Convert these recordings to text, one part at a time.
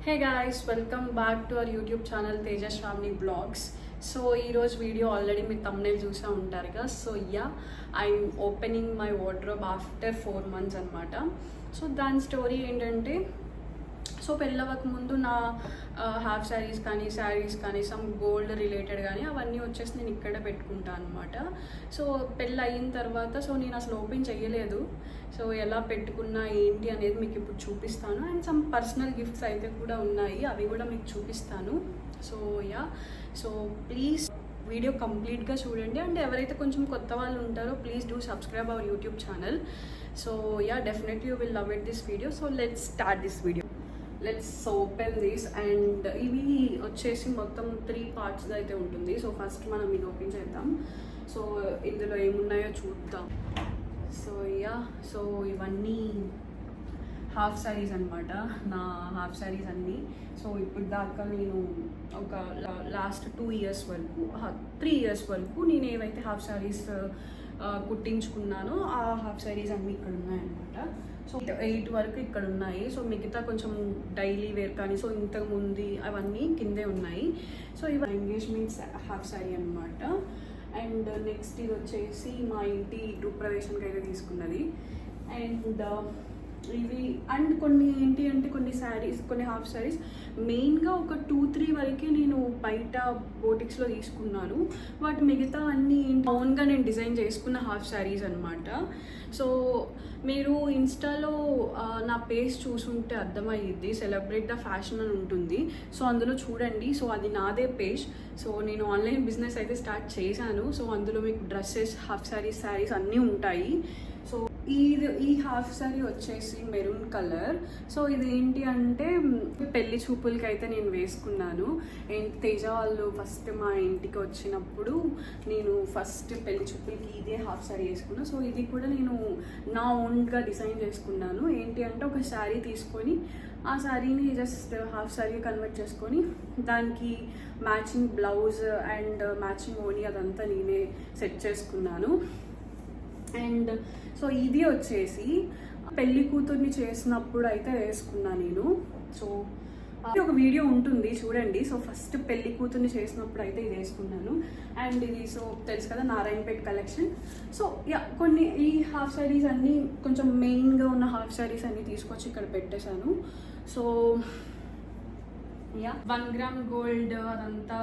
Hey guys, welcome back to our YouTube channel Tejaswami vlogs. So ఈరోజు video already మీరు thumbnail చూసే ఉంటారు కదా. So I'm opening my wardrobe after 4 months అనమాట. So దాని స్టోరీ ఏంటంటే, సో పెళ్ళవక ముందు నా హాఫ్ శారీస్ కానీ సమ్ గోల్డ్ రిలేటెడ్ కానీ అవన్నీ వచ్చేసి నేను ఇక్కడే పెట్టుకుంటాను అనమాట. సో పెళ్ళి అయిన తర్వాత నేను అసలు ఓపెన్ చేయలేదు. సో ఎలా పెట్టుకున్నా ఏంటి అనేది మీకు ఇప్పుడు చూపిస్తాను. అండ్ సమ్ పర్సనల్ గిఫ్ట్స్ అయితే కూడా ఉన్నాయి, అవి కూడా మీకు చూపిస్తాను. సో ప్లీజ్ వీడియో కంప్లీట్గా చూడండి. అండ్ ఎవరైతే కొంచెం కొత్త వాళ్ళు ఉంటారో please do subscribe our YouTube channel. So definitely you will love it this video. So let's start this video. Let's open this. And ఇవి వచ్చేసి మొత్తం 3 parts అయితే ఉంటుంది. సో ఫస్ట్ మనం ఇది ఓపెన్ చేద్దాం. సో ఇందులో ఏమున్నాయో చూద్దాం. సో ఇవన్నీ హాఫ్ శారీస్ అనమాట, నా హాఫ్ శారీస్ అన్నీ. సో ఇప్పుడు దాకా నేను ఒక లాస్ట్ 2 years వరకు 3 years వరకు నేను ఏవైతే హాఫ్ శారీస్ కుట్టించుకున్నానో ఆ హాఫ్ శారీస్ అన్నీ ఇక్కడ ఉన్నాయన్నమాట. సో 8 వరకు ఇక్కడ ఉన్నాయి. సో మిగతా కొంచెం డైలీ వేర్ కానీ సో ఇంతకు ముందు అవన్నీ కిందే ఉన్నాయి. సో ఇవి ఎంగేజ్మెంట్స్ హాఫ్ శారీ అనమాట. అండ్ నెక్స్ట్ ఇది వచ్చేసి మా ఇంటి గృహప్రవేశానికి అయితే తీసుకున్నది. అండ్ ఇవి అండ్ కొన్ని ఏంటి అంటే కొన్ని హాఫ్ శారీస్ మెయిన్గా ఒక 2-3 వరకే నేను బయట బోటిక్స్లో తీసుకున్నాను. వాటి మిగతా అన్నీ ఓన్గా నేను డిజైన్ చేసుకున్న హాఫ్ శారీస్ అనమాట. సో మీరు ఇన్స్టాలో నా పేజ్ చూసుంటే అర్థమయ్యిద్ది, సెలబ్రేట్ ద ఫ్యాషన్ అని ఉంటుంది. సో అందులో చూడండి. సో అది నాదే పేజ్. సో నేను ఆన్లైన్ బిజినెస్ అయితే స్టార్ట్ చేశాను. సో అందులో మీకు డ్రెస్సెస్, హాఫ్ శారీస్ అన్నీ ఉంటాయి. సో ఈ హాఫ్ శారీ వచ్చేసి మెరూన్ కలర్. సో ఇది ఏంటి అంటే పెళ్లి చూపులకి అయితే నేను వేసుకున్నాను. తేజ వాళ్ళు ఫస్ట్ మా ఇంటికి వచ్చినప్పుడు నేను ఫస్ట్ పెళ్లి చూపులకి ఇదే హాఫ్ శారీ వేసుకున్నాను. సో ఇది కూడా నేను నా ఓన్గా డిజైన్ చేసుకున్నాను. ఏంటి అంటే ఒక శారీ తీసుకొని ఆ శారీని జస్ట్ హాఫ్ శారీ కన్వర్ట్ చేసుకొని దానికి మ్యాచింగ్ బ్లౌజ్ అండ్ మ్యాచింగ్ ఓనీ అదంతా నేనే సెట్ చేసుకున్నాను. అండ్ సో ఇది వచ్చేసి పెళ్లి కూతుర్ని చేసినప్పుడు అయితే వేసుకున్నాను నేను. సో ఒక వీడియో ఉంటుంది చూడండి. సో ఫస్ట్ పెళ్లి కూతుర్ని చేసినప్పుడు అయితే ఇది వేసుకున్నాను. అండ్ ఇది సో తెలుసు కదా, నారాయణపేట్ కలెక్షన్. సో కొన్ని ఈ హాఫ్ శారీస్ అన్నీ కొంచెం మెయిన్గా ఉన్న హాఫ్ శారీస్ అన్నీ తీసుకొచ్చి ఇక్కడ పెట్టేశాను. సో 1 gram గోల్డ్ అదంతా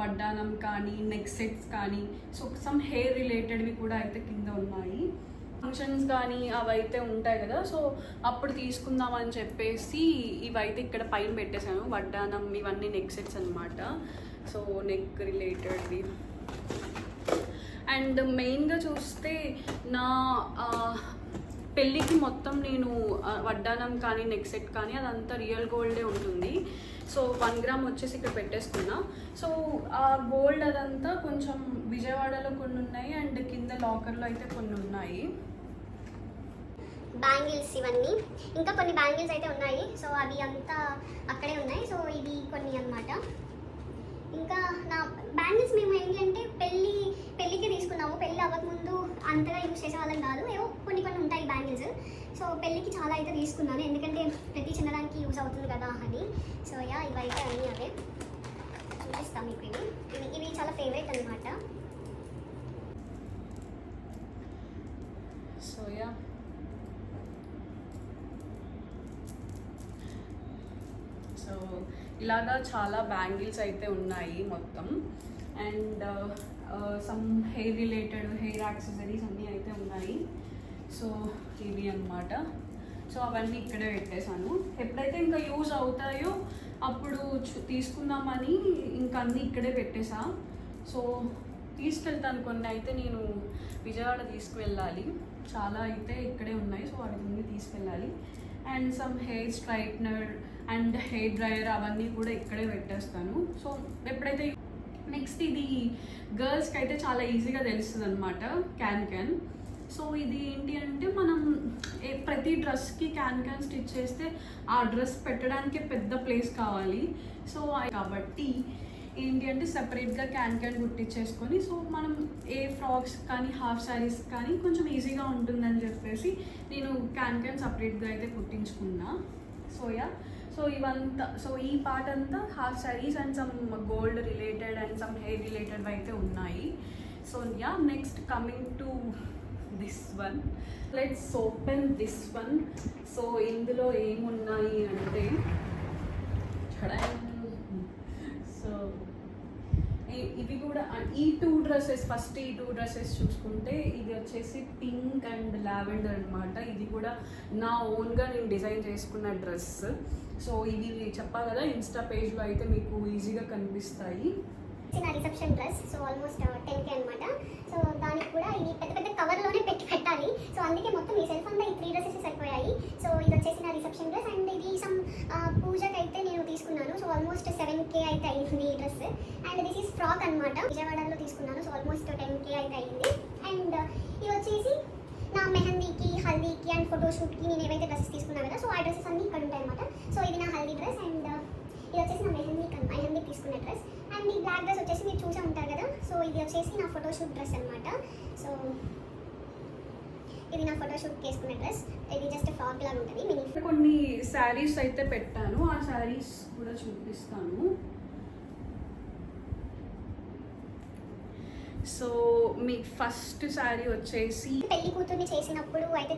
వడ్డానం కానీ నెక్ సెట్స్ కానీ సో సమ్ హెయిర్ రిలేటెడ్వి కూడా అయితే కింద ఉన్నాయి. ఫంక్షన్స్ కానీ అవైతే ఉంటాయి కదా, సో అప్పుడు తీసుకుందామని చెప్పేసి ఇవైతే ఇక్కడ పైన పెట్టేశాను. వడ్డానం ఇవన్నీ నెక్ సెట్స్ అనమాట. సో నెక్ రిలేటెడ్వి. అండ్ మెయిన్గా చూస్తే నా పెళ్ళికి మొత్తం నేను వడ్డానం కానీ నెక్ సెట్ కానీ అదంతా రియల్ గోల్డే ఉంటుంది. సో 1 gram వచ్చేసి ఇక్కడ పెట్టేసుకున్నా. సో ఆ గోల్డ్ అదంతా కొంచెం విజయవాడలో కొన్ని ఉన్నాయి అండ్ కింద లాకర్లో అయితే కొన్ని ఉన్నాయి. బ్యాంగిల్స్ ఇవన్నీ ఇంకా కొన్ని బ్యాంగిల్స్ అయితే ఉన్నాయి. సో అవి అంతా అక్కడే ఉన్నాయి. సో ఇవి కొన్ని అన్నమాట. ఇంకా నా బ్యాంగిల్స్ మేము ఏంటి అంటే పెళ్ళికి తీసుకున్నాము. పెళ్ళి అవ్వకముందు అంతగా యూజ్ చేసేవాళ్ళం కాదు, ఏవో కొన్ని ఉంటాయి బ్యాంగిల్స్. సో పెళ్ళికి చాలా అయితే తీసుకున్నాను, ఎందుకంటే ప్రతి చిన్నదానికి యూజ్ అవుతుంది కదా అని. సో ఇవైతే అన్నీ అవే చూపిస్తాం మీకు. ఇవి చాలా ఫేవరెట్ అనమాట. సో సో ఇలాగా చాలా బ్యాంగిల్స్ అయితే ఉన్నాయి మొత్తం. And some hair related hair accessories అన్నీ అయితే ఉన్నాయి. సో ఇవి అన్నమాట. సో అవన్నీ ఇక్కడే పెట్టేశాను. ఎప్పుడైతే ఇంకా యూజ్ అవుతాయో అప్పుడు తీసుకుందామని ఇంకా అన్నీ ఇక్కడే పెట్టేసా. సో తీసుకెళ్తాను కొన్ని అయితే నేను విజయవాడ తీసుకువెళ్ళాలి. చాలా అయితే ఇక్కడే ఉన్నాయి. సో వాటిని తీసుకెళ్ళాలి. And some hair straightener and hair dryer అవన్నీ కూడా ఇక్కడే పెట్టేస్తాను. సో ఎప్పుడైతే నెక్స్ట్ ఇది గర్ల్స్కి అయితే చాలా ఈజీగా తెలుస్తుంది అనమాట, క్యాన్. సో ఇది ఏంటి అంటే మనం ప్రతి డ్రెస్కి క్యాన్ స్టిచ్ చేస్తే ఆ డ్రెస్ పెట్టడానికి పెద్ద ప్లేస్ కావాలి. సో కాబట్టి ఏంటి అంటే సెపరేట్గా క్యాన్ కుట్టించేసుకొని సో మనం ఏ ఫ్రాక్స్ కానీ హాఫ్ శారీస్ కానీ కొంచెం ఈజీగా ఉంటుందని చెప్పేసి నేను క్యాన్ సపరేట్గా అయితే కుట్టించుకున్నా. సో సో ఇవంతా, సో ఈ పార్ట్ అంతా half saris and some gold related and some hair related అయితే ఉన్నాయి. So yeah, next coming to this one, let's open this one. So ఇందులో ఏమున్నాయి అంటే సో ఇవి కూడా ఈ టూ డ్రెస్సెస్, ఫస్ట్ ఈ టూ డ్రెస్సెస్ చూసుకుంటే ఇది వచ్చేసి పింక్ అండ్ లావెండర్ అనమాట. ఇది కూడా నా ఓన్గా నేను డిజైన్ చేసుకున్న డ్రెస్. సో ఇది చెప్పా కదా, ఇన్స్టా పేజ్లో అయితే మీకు ఈజీగా కనిపిస్తాయి. నా reception dress, so almost 10K అనమాట. సో దానికి కూడా ఇది పెద్ద పెద్ద కవర్లోనే పెట్టాలి. సో అందుకే మొత్తం ఈ సెల్ఫ్ అంతా ఈ 3 డ్రెస్సెస్ సరిపోయాయి. సో ఇది వచ్చేసి నా రిసెప్షన్ డ్రెస్ అండ్ ఇది సమ్ పూజకి అయితే నేను తీసుకున్నాను. సో ఆల్మోస్ట్ 7K అయితే అయింది ఈ dress. And this is frock అనమాట, విజయవాడలో తీసుకున్నాను. సో ఆల్మోస్ట్ 10K అయితే అయింది. అండ్ ఇది వచ్చేసి నా మెహందీకి, హల్దీకి అండ్ ఫోటోషూట్కి నేను ఏవైతే డ్రెస్సెస్ తీసుకున్నాను కదా, సో ఆ డ్రెస్సెస్ అన్నీ ఇక్కడ ఉంటాయి అనమాట. సో ఇది నా హల్దీ డ్రెస్ అండ్ ఇది వచ్చేసి నా మెహందీకి తీసుకున్న డ్రెస్. అండ్ ఈ బ్లాక్ డ్రెస్ వచ్చేసి మీరు చూసే ఉంటారు కదా, సో ఇది వచ్చేసి నా ఫోటోషూట్ డ్రెస్ అనమాట. సో ఇది నా ఫోటోషూట్కి వేసుకున్న డ్రెస్. ఇది జస్ట్ ఫ్రాక్ లాగా ఉంటుంది. మినీ కొన్ని శారీస్ అయితే పెట్టాను, ఆ శారీస్ కూడా చూపిస్తాను. సో మీ ఫస్ట్ శారీ వచ్చేసి పెళ్లి కూతుర్ని చేసినప్పుడు అయితే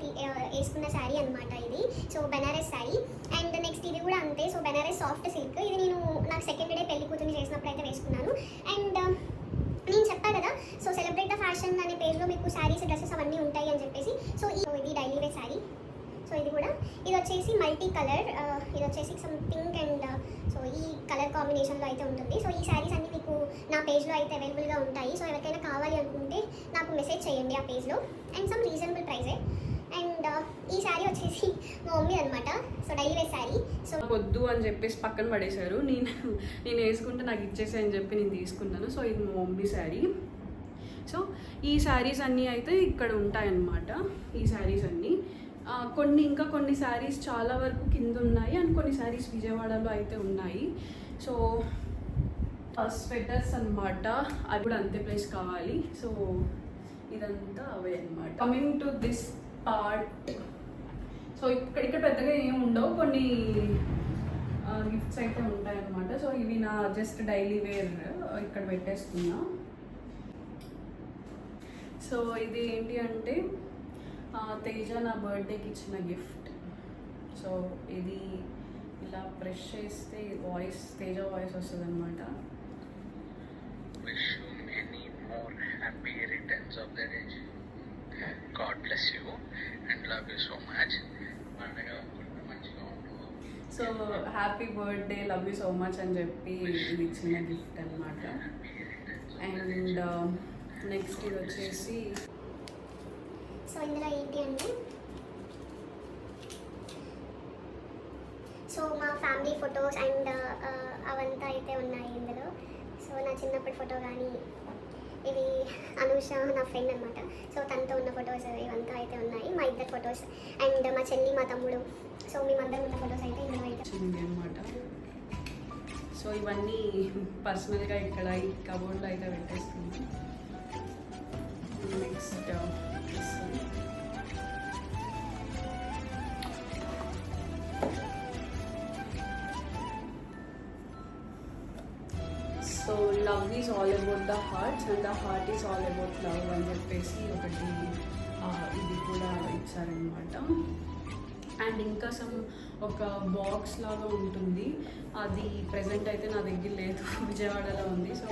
వేసుకున్న శారీ అనమాట ఇది. So Banaras sari. And next ఇది కూడా అంతే. So Banaras soft silk. ఇది నేను నాకు సెకండ్ డే పెళ్లి కూతుర్ని చేసినప్పుడు అయితే వేసుకున్నాను. అండ్ నేను చెప్పాను కదా, సో సెలబ్రేట్ ద ఫ్యాషన్ అనే పేజ్లో మీకు శారీస్, డ్రెస్సెస్ అవన్నీ ఉంటాయి అని చెప్పేసి. సో ఇది డైలీ వేర్ శారీ. సో ఇది కూడా, ఇది వచ్చేసి మల్టీ కలర్, ఇది వచ్చేసి సమ్ పింక్ అండ్ సో ఈ కలర్ కాంబినేషన్లో అయితే ఉంటుంది. సో ఈ శారీస్ అన్నీ మీకు నా పేజ్లో అయితే అవైలబుల్గా ఉంటాయి. సో ఎవరికైనా కావాలి అనుకుంటే నాకు మెసేజ్ చేయండి ఆ పేజ్లో. అండ్ సమ్ రీజనబుల్ ప్రైజే. అండ్ ఈ శారీ వచ్చేసి మా మమ్మీ అనమాట. So daily wear sari. So వద్దు అని చెప్పేసి పక్కన పడేశారు. నేను వేసుకుంటే నాకు ఇచ్చేసి అని చెప్పి నేను తీసుకున్నాను. సో ఇది మా మమ్మీ శారీ. సో ఈ శారీస్ అన్నీ అయితే ఇక్కడ ఉంటాయన్నమాట. ఈ శారీస్ అన్నీ కొన్ని శారీస్ చాలా వరకు కింద ఉన్నాయి అండ్ కొన్ని శారీస్ విజయవాడలో అయితే ఉన్నాయి. సో స్వెటర్స్ అనమాట, అది కూడా అంతే ప్లేస్ కావాలి. సో ఇదంతా అవే అనమాట. Coming to this part, so ఇక్కడ పెద్దగా ఏమి ఉండవు, కొన్ని గిఫ్ట్స్ అయితే ఉంటాయన్నమాట. సో ఇవి నా జస్ట్ డైలీ వేర్ ఇక్కడ పెట్టేస్తున్నా. సో ఇది ఏంటి అంటే తేజ నా బర్త్డేకి ఇచ్చిన గిఫ్ట్. సో ఇది ఇలా ప్రెస్ చేస్తే తేజ వాయిస్ వస్తుంది అనమాట. Wish you many more happy returns of the day. God bless you and love you so much. So happy birthday, love you so much అని చెప్పి ఇది ఇచ్చిన గిఫ్ట్ అనమాట. అండ్ నెక్స్ట్ ఇది వచ్చేసి, సో ఇందులో ఏంటి అంటే, సో మా ఫ్యామిలీ ఫొటోస్ అండ్ అవంతా అయితే ఉన్నాయి ఇందులో. సో నా చిన్నప్పటి ఫోటో కానీ, ఇది అనూష నా ఫ్రెండ్ అనమాట. సో తనతో ఉన్న ఫొటోస్ ఇవంతా అయితే ఉన్నాయి. మా ఇద్దరు ఫొటోస్ అండ్ మా చెల్లి, మా తమ్ముడు, సో మేమందరం ఉన్న ఫొటోస్ అయితే ఇందులో అయితే అనమాట. సో ఇవన్నీ పర్సనల్గా ఇక్కడ ఈ కబోర్డ్లో అయితే పెట్టేస్తుంది. Next so love is all about the hearts and the heart is all about love అని చెప్పేసి ఒకటి ఇది కూడా ఇచ్చారనమాట. అండ్ ఇంకా ఒక బాక్స్ లాగా ఉంటుంది, అది ప్రజెంట్ అయితే నా దగ్గర లేదు, విజయవాడలో ఉంది. సో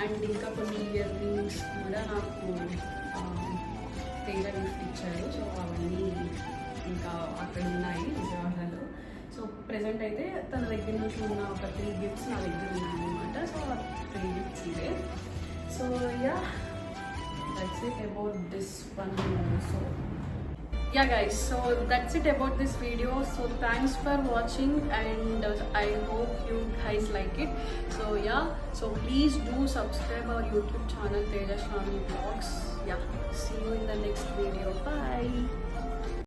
అండ్ ఇంకా కొన్ని ఇయర్ రింగ్స్ కూడా నాకు తేజ గిఫ్ట్ ఇచ్చారు. సో అవన్నీ ఇంకా అక్కడ ఉన్నాయి విజయవాడలో. సో ప్రజెంట్ అయితే తన దగ్గర నుంచి ఉన్న ఒక 3 గిఫ్ట్స్ నా దగ్గర ఉన్నాయన్నమాట. సో 3 గిఫ్ట్స్ ఇవే. So yeah, that's it about this one. So yeah guys, so that's it about this video. So thanks for watching and I hope you guys like it. So yeah, so please do subscribe our YouTube channel Teja Shravani Vlogs. Yeah, see you in the next video. Bye.